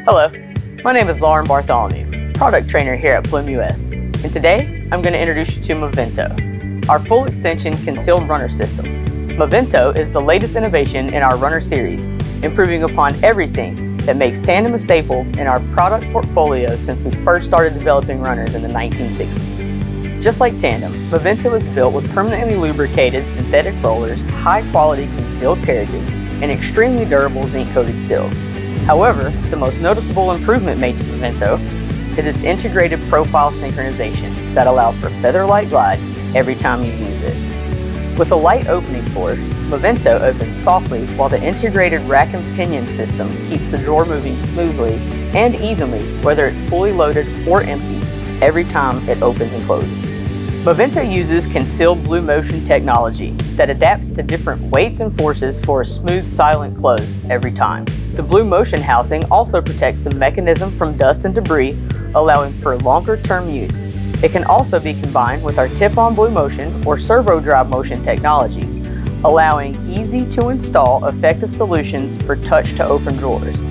Hello, my name is Lauren Bartholomew, product trainer here at Blum US, and today I'm going to introduce you to MOVENTO, our full extension concealed runner system. MOVENTO is the latest innovation in our runner series, improving upon everything that makes Tandem a staple in our product portfolio since we first started developing runners in the 1960s. Just like Tandem, MOVENTO is built with permanently lubricated synthetic rollers, high-quality concealed carriages, and extremely durable zinc-coated steel. However, the most noticeable improvement made to MOVENTO is its integrated profile synchronization that allows for feather-light glide every time you use it. With a light opening force, MOVENTO opens softly while the integrated rack and pinion system keeps the drawer moving smoothly and evenly whether it's fully loaded or empty every time it opens and closes. MOVENTO uses concealed BLUMOTION technology that adapts to different weights and forces for a smooth, silent close every time. The BLUMOTION housing also protects the mechanism from dust and debris, allowing for longer-term use. It can also be combined with our TIP-ON BLUMOTION or SERVO-DRIVE motion technologies, allowing easy-to-install effective solutions for touch-to-open drawers.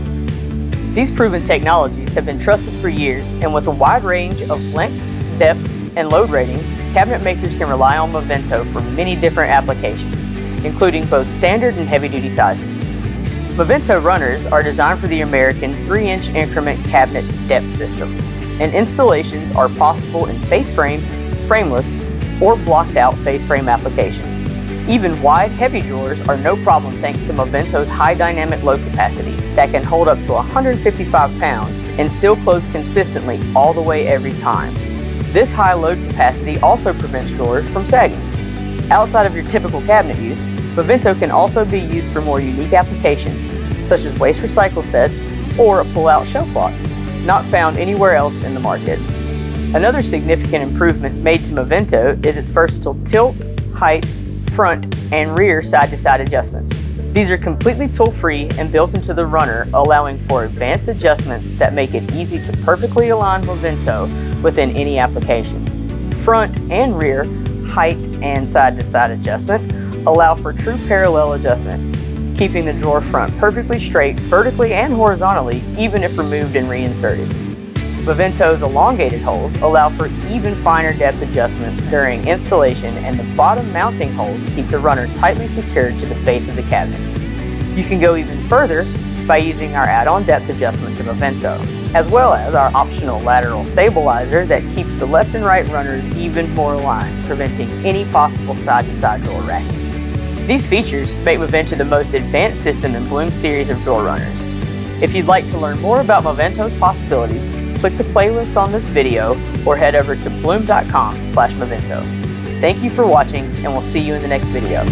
These proven technologies have been trusted for years, and with a wide range of lengths, depths, and load ratings, cabinet makers can rely on MOVENTO for many different applications, including both standard and heavy-duty sizes. MOVENTO runners are designed for the American 3-inch increment cabinet depth system, and installations are possible in face frame, frameless, or blocked out face frame applications. Even wide, heavy drawers are no problem thanks to MOVENTO's high dynamic load capacity that can hold up to 155 pounds and still close consistently all the way every time. This high load capacity also prevents drawers from sagging. Outside of your typical cabinet use, MOVENTO can also be used for more unique applications, such as waste recycle sets or a pull-out shelf lock, not found anywhere else in the market. Another significant improvement made to MOVENTO is its versatile tilt, height, front, and rear side-to-side adjustments. These are completely tool-free and built into the runner, allowing for advanced adjustments that make it easy to perfectly align MOVENTO within any application. Front and rear, height, and side-to-side adjustment allow for true parallel adjustment, keeping the drawer front perfectly straight vertically and horizontally, even if removed and reinserted. MOVENTO's elongated holes allow for even finer depth adjustments during installation, and the bottom mounting holes keep the runner tightly secured to the base of the cabinet. You can go even further by using our add-on depth adjustment to MOVENTO, as well as our optional lateral stabilizer that keeps the left and right runners even more aligned, preventing any possible side-to-side drawer racking. These features make MOVENTO the most advanced system in Blum's series of drawer runners. If you'd like to learn more about MOVENTO's possibilities, click the playlist on this video or head over to blum.com/MOVENTO. Thank you for watching, and we'll see you in the next video.